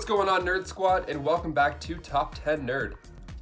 What's going on, Nerd Squad, and welcome back to Top 10 Nerd.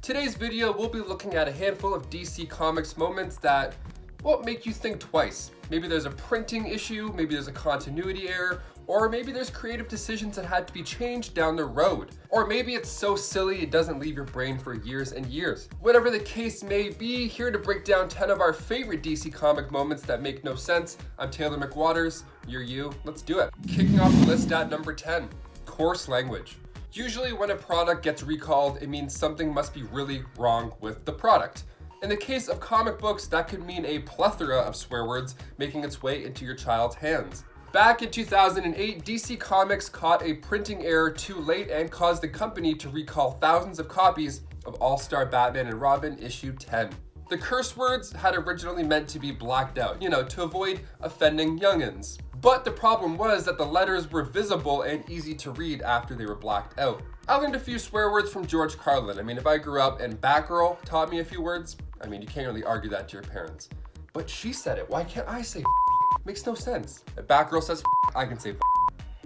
Today's video, we'll be looking at a handful of DC Comics moments that won't make you think twice. Maybe there's a printing issue, maybe there's a continuity error, or maybe there's creative decisions that had to be changed down the road. Or maybe it's so silly it doesn't leave your brain for years and years. Whatever the case may be, here to break down 10 of our favorite DC comic moments that make no sense. I'm Taylor McWatters, you're you, let's do it. Kicking off the list at number 10. Coarse language. Usually when a product gets recalled, it means something must be really wrong with the product. In the case of comic books, that could mean a plethora of swear words making its way into your child's hands. Back in 2008, DC Comics caught a printing error too late and caused the company to recall thousands of copies of All-Star Batman and Robin issue 10. The curse words had originally meant to be blacked out, to avoid offending youngins. But the problem was that the letters were visible and easy to read after they were blacked out. I learned a few swear words from George Carlin. If I grew up and Batgirl taught me a few words, you can't really argue that to your parents. But she said it, why can't I say Makes no sense. If Batgirl says I can say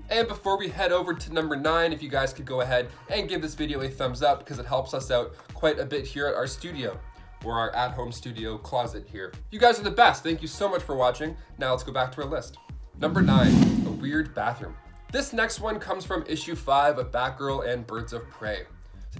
And before we head over to number 9, if you guys could go ahead and give this video a thumbs up because it helps us out quite a bit here at our studio, or our at-home studio closet here. You guys are the best. Thank you so much for watching. Now let's go back to our list. Number 9, a weird bathroom. This next one comes from issue 5 of Batgirl and Birds of Prey.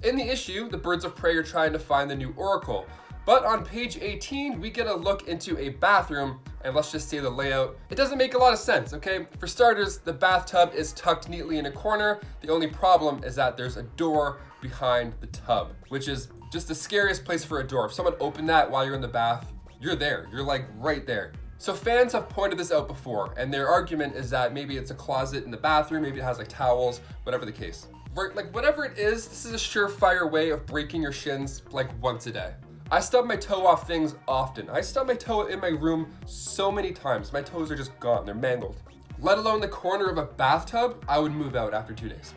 In the issue, the Birds of Prey are trying to find the new Oracle. But on page 18, we get a look into a bathroom, and let's just say the layout. It doesn't make a lot of sense, okay? For starters, the bathtub is tucked neatly in a corner. The only problem is that there's a door behind the tub, which is just the scariest place for a door. If someone opened that while you're in the bath, you're there. You're like right there. So fans have pointed this out before, and their argument is that maybe it's a closet in the bathroom, maybe it has like towels, whatever the case. Like whatever it is, this is a surefire way of breaking your shins like once a day. I stub my toe off things often. I stub my toe in my room so many times. My toes are just gone, they're mangled. Let alone the corner of a bathtub, I would move out after 2 days.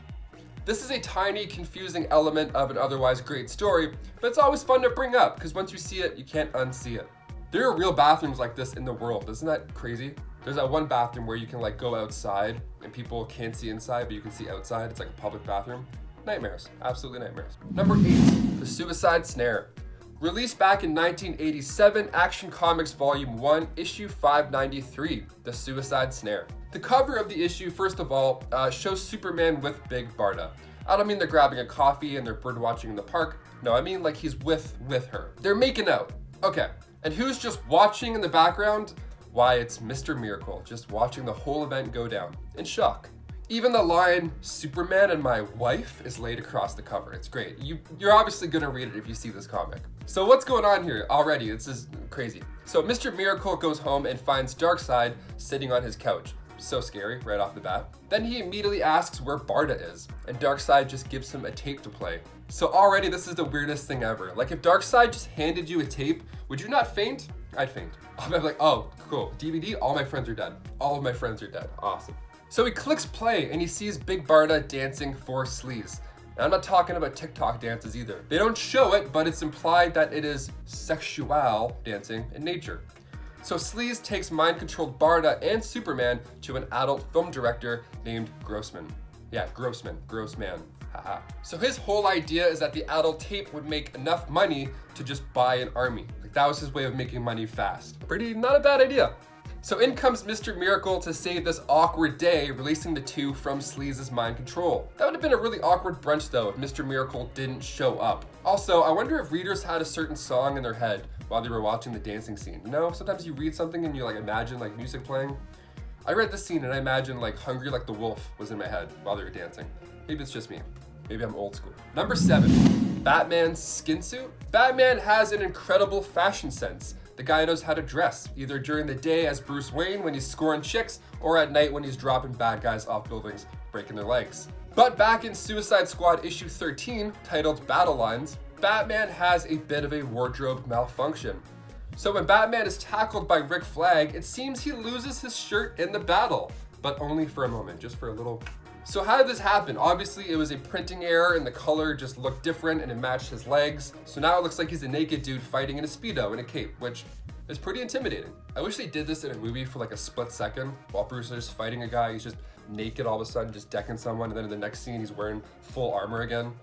This is a tiny, confusing element of an otherwise great story, but it's always fun to bring up because once you see it, you can't unsee it. There are real bathrooms like this in the world. Isn't that crazy? There's that one bathroom where you can go outside and people can't see inside, but you can see outside. It's like a public bathroom. Nightmares, absolutely nightmares. Number 8, the Suicide Snare. Released back in 1987, Action Comics Volume 1, issue 593, The Suicide Snare. The cover of the issue, first of all, shows Superman with Big Barda. I don't mean they're grabbing a coffee and they're birdwatching in the park. No, I mean he's with her. They're making out. Okay, and who's just watching in the background? Why, it's Mr. Miracle, just watching the whole event go down, in shock. Even the line, Superman and my wife, is laid across the cover. It's great. You're obviously gonna read it if you see this comic. So what's going on here already? This is crazy. So Mr. Miracle goes home and finds Darkseid sitting on his couch. So scary, right off the bat. Then he immediately asks where Barda is, and Darkseid just gives him a tape to play. So already this is the weirdest thing ever. If Darkseid just handed you a tape, would you not faint? I'd faint. I'd be like, oh, cool, DVD, all my friends are dead. All of my friends are dead, awesome. So he clicks play and he sees Big Barda dancing for Sleaze. And I'm not talking about TikTok dances either. They don't show it, but it's implied that it is sexual dancing in nature. So Sleaze takes mind-controlled Barda and Superman to an adult film director named Grossman. Yeah, Grossman, haha. So his whole idea is that the adult tape would make enough money to just buy an army. That was his way of making money fast. Not a bad idea. So in comes Mr. Miracle to save this awkward day, releasing the two from Sleaze's mind control. That would have been a really awkward brunch though if Mr. Miracle didn't show up. Also, I wonder if readers had a certain song in their head while they were watching the dancing scene. Sometimes you read something and you imagine music playing. I read this scene and I imagined Hungry Like the Wolf was in my head while they were dancing. Maybe it's just me. Maybe I'm old school. Number 7, Batman's skin suit. Batman has an incredible fashion sense. The guy knows how to dress, either during the day as Bruce Wayne when he's scoring chicks, or at night when he's dropping bad guys off buildings, breaking their legs. But back in Suicide Squad issue 13, titled Battle Lines, Batman has a bit of a wardrobe malfunction. So when Batman is tackled by Rick Flag, it seems he loses his shirt in the battle, but only for a moment, just for a little. So how did this happen? Obviously it was a printing error and the color just looked different and it matched his legs. So now it looks like he's a naked dude fighting in a Speedo and a cape, which is pretty intimidating. I wish they did this in a movie for a split second while Bruce is just fighting a guy. He's just naked all of a sudden, just decking someone, and then in the next scene he's wearing full armor again.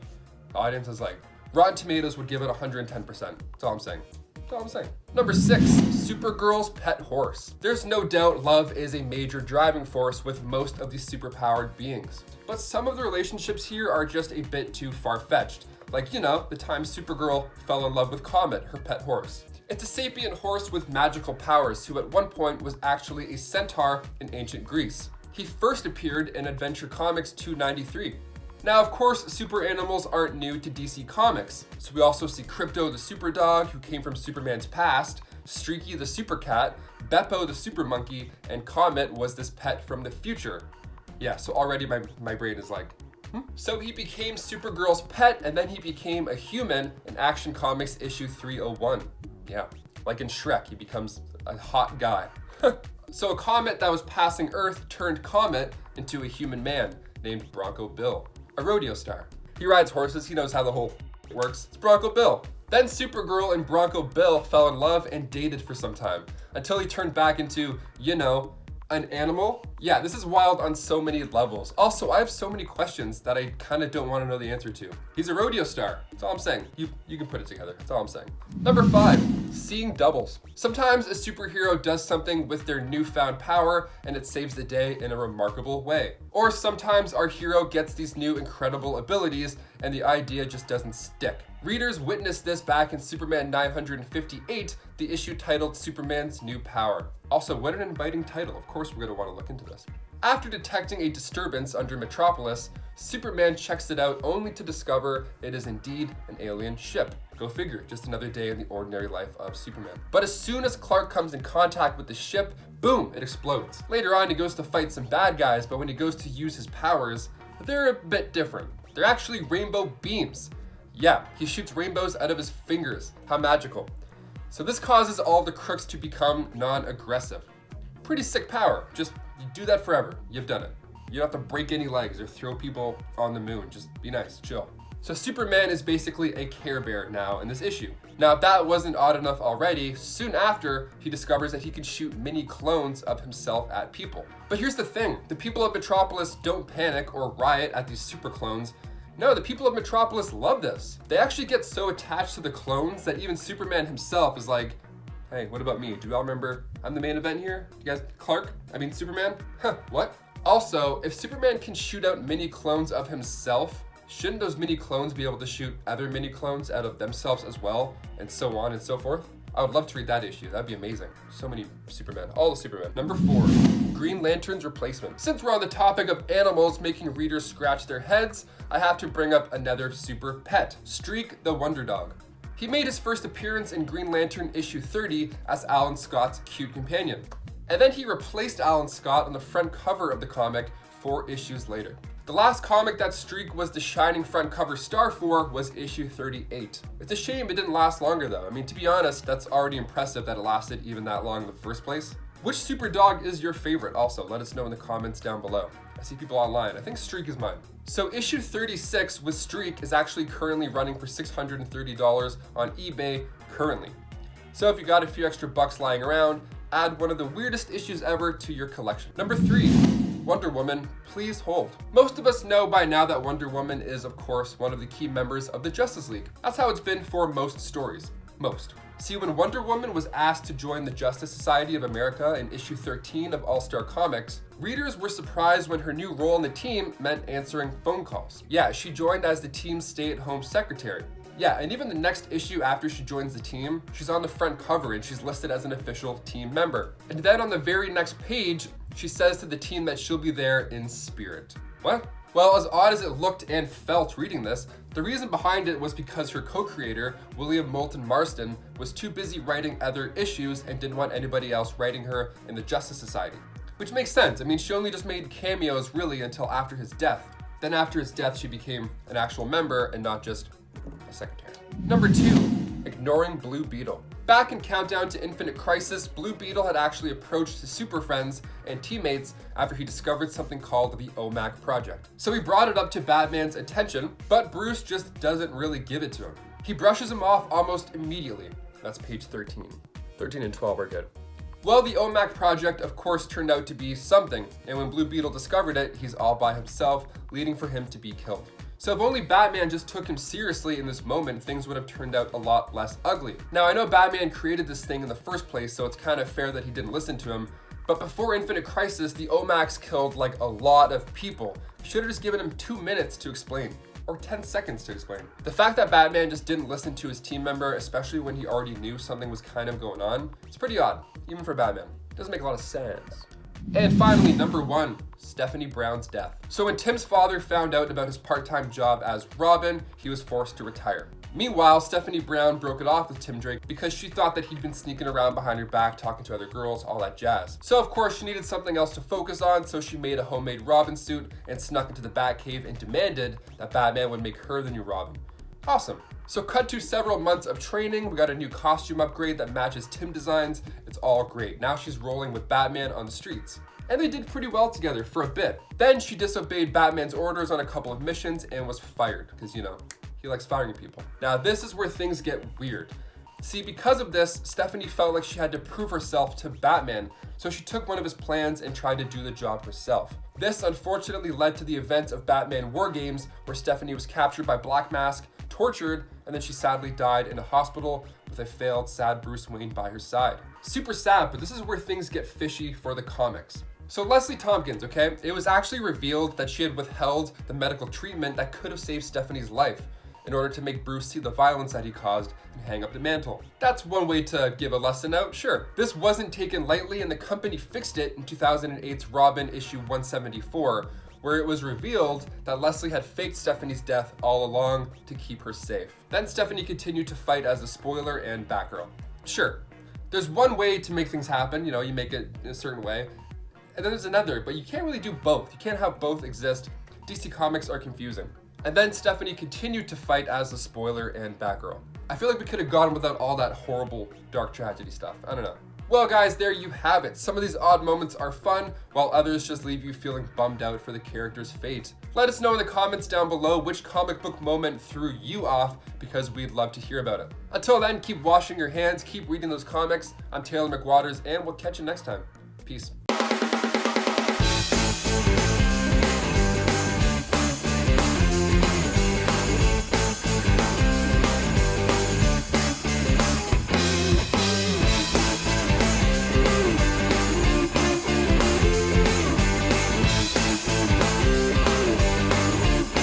The audience is like, Rotten Tomatoes would give it 110%. That's all I'm saying. That's all I'm saying. Number 6, Supergirl's pet horse. There's no doubt love is a major driving force with most of these superpowered beings. But some of the relationships here are just a bit too far-fetched. Like, you know, the time Supergirl fell in love with Comet, her pet horse. It's a sapient horse with magical powers who at one point was actually a centaur in ancient Greece. He first appeared in Adventure Comics 293. Now, of course, super animals aren't new to DC Comics. So we also see Krypto the super dog, who came from Superman's past, Streaky the super cat, Beppo the super monkey, and Comet was this pet from the future. Yeah, so already my brain is like, So he became Supergirl's pet, and then he became a human in Action Comics issue 301. Yeah, like in Shrek, he becomes a hot guy. So a comet that was passing Earth turned Comet into a human man named Bronco Bill, a rodeo star. He rides horses, he knows how the whole works. It's Bronco Bill. Then Supergirl and Bronco Bill fell in love and dated for some time, until he turned back into, you know, an animal? Yeah, this is wild on so many levels. Also, I have so many questions that I kind of don't want to know the answer to. He's a rodeo star. That's all I'm saying. You can put it together. That's all I'm saying. Number 5, seeing doubles. Sometimes a superhero does something with their newfound power and it saves the day in a remarkable way. Or sometimes our hero gets these new incredible abilities and the idea just doesn't stick. Readers witnessed this back in Superman 958, the issue titled Superman's New Power. Also, what an inviting title. Of course we're going to want to look into this. After detecting a disturbance under Metropolis, Superman checks it out only to discover it is indeed an alien ship. Go figure, just another day in the ordinary life of Superman. But as soon as Clark comes in contact with the ship, boom, it explodes. Later on, he goes to fight some bad guys, but when he goes to use his powers, they're a bit different. They're actually rainbow beams. Yeah, he shoots rainbows out of his fingers. How magical. So this causes all the crooks to become non-aggressive. Pretty sick power. Just you do that forever. You've done it. You don't have to break any legs or throw people on the moon. Just be nice, chill. So Superman is basically a Care Bear now in this issue. Now, if that wasn't odd enough already, soon after, he discovers that he can shoot mini clones of himself at people. But here's the thing. The people of Metropolis don't panic or riot at these super clones. No, the people of Metropolis love this. They actually get so attached to the clones that even Superman himself is like, hey, what about me? Do y'all remember I'm the main event here? You guys, Superman? Huh, what? Also, if Superman can shoot out mini clones of himself, shouldn't those mini clones be able to shoot other mini clones out of themselves as well, and so on and so forth? I would love to read that issue. That'd be amazing. So many Superman, all the Superman. Number 4, Green Lantern's replacement. Since we're on the topic of animals making readers scratch their heads, I have to bring up another super pet, Streak the Wonder Dog. He made his first appearance in Green Lantern issue 30 as Alan Scott's cute companion. And then he replaced Alan Scott on the front cover of the comic 4 issues later. The last comic that Streak was the shining front cover star for was issue 38. It's a shame it didn't last longer though. I mean, to be honest, that's already impressive that it lasted even that long in the first place. Which super dog is your favorite also? Let us know in the comments down below. I see people online. I think Streak is mine. So issue 36 with Streak is actually currently running for $630 on eBay currently. So if you got a few extra bucks lying around, add one of the weirdest issues ever to your collection. Number 3, Wonder Woman, please hold. Most of us know by now that Wonder Woman is, of course, one of the key members of the Justice League. That's how it's been for most stories. Most. See, when Wonder Woman was asked to join the Justice Society of America in issue 13 of All-Star Comics, readers were surprised when her new role in the team meant answering phone calls. Yeah, she joined as the team's stay-at-home secretary. Yeah, and even the next issue after she joins the team, she's on the front cover and she's listed as an official team member. And then on the very next page, she says to the team that she'll be there in spirit. What? Well, as odd as it looked and felt reading this, the reason behind it was because her co-creator, William Moulton Marston, was too busy writing other issues and didn't want anybody else writing her in the Justice Society. Which makes sense. I mean, she only just made cameos really until after his death. Then after his death, she became an actual member and not just a secretary. Number 2, ignoring Blue Beetle. Back in Countdown to Infinite Crisis, Blue Beetle had actually approached his super friends and teammates after he discovered something called the OMAC Project. So he brought it up to Batman's attention, but Bruce just doesn't really give it to him. He brushes him off almost immediately. That's page 13. 13 and 12 are good. Well, the OMAC project of course turned out to be something, and when Blue Beetle discovered it, he's all by himself, leading for him to be killed. So if only Batman just took him seriously in this moment, things would have turned out a lot less ugly. Now I know Batman created this thing in the first place, so it's kind of fair that he didn't listen to him, but before Infinite Crisis, the OMACs killed like a lot of people. Should have just given him 2 minutes to explain, or 10 seconds to explain. The fact that Batman just didn't listen to his team member, especially when he already knew something was kind of going on, it's pretty odd, even for Batman. Doesn't make a lot of sense. And finally, number 1, Stephanie Brown's death. So when Tim's father found out about his part-time job as Robin, he was forced to retire. Meanwhile, Stephanie Brown broke it off with Tim Drake because she thought that he'd been sneaking around behind her back, talking to other girls, all that jazz. So of course she needed something else to focus on, so she made a homemade Robin suit and snuck into the Batcave and demanded that Batman would make her the new Robin. Awesome. So cut to several months of training, we got a new costume upgrade that matches Tim designs. It's all great. Now she's rolling with Batman on the streets. And they did pretty well together for a bit. Then she disobeyed Batman's orders on a couple of missions and was fired, because you know, he likes firing people. Now this is where things get weird. See, because of this, Stephanie felt like she had to prove herself to Batman, so she took one of his plans and tried to do the job herself. This unfortunately led to the events of Batman War Games, where Stephanie was captured by Black Mask, tortured, and then she sadly died in a hospital with a failed, sad Bruce Wayne by her side. Super sad, but this is where things get fishy for the comics. So Leslie Tompkins, okay, it was actually revealed that she had withheld the medical treatment that could have saved Stephanie's life in order to make Bruce see the violence that he caused and hang up the mantle. That's one way to give a lesson out, sure. This wasn't taken lightly, and the company fixed it in 2008's Robin issue 174, where it was revealed that Leslie had faked Stephanie's death all along to keep her safe. Then Stephanie continued to fight as the Spoiler and Batgirl. Sure, there's one way to make things happen, you know, you make it in a certain way, and then there's another, but you can't really do both. You can't have both exist. DC Comics are confusing. And then Stephanie continued to fight as the Spoiler and Batgirl. I feel like we could have gone without all that horrible dark tragedy stuff. I don't know. Well guys, there you have it. Some of these odd moments are fun, while others just leave you feeling bummed out for the character's fate. Let us know in the comments down below which comic book moment threw you off, because we'd love to hear about it. Until then, keep washing your hands, keep reading those comics. I'm Taylor McWatters, and we'll catch you next time. Peace.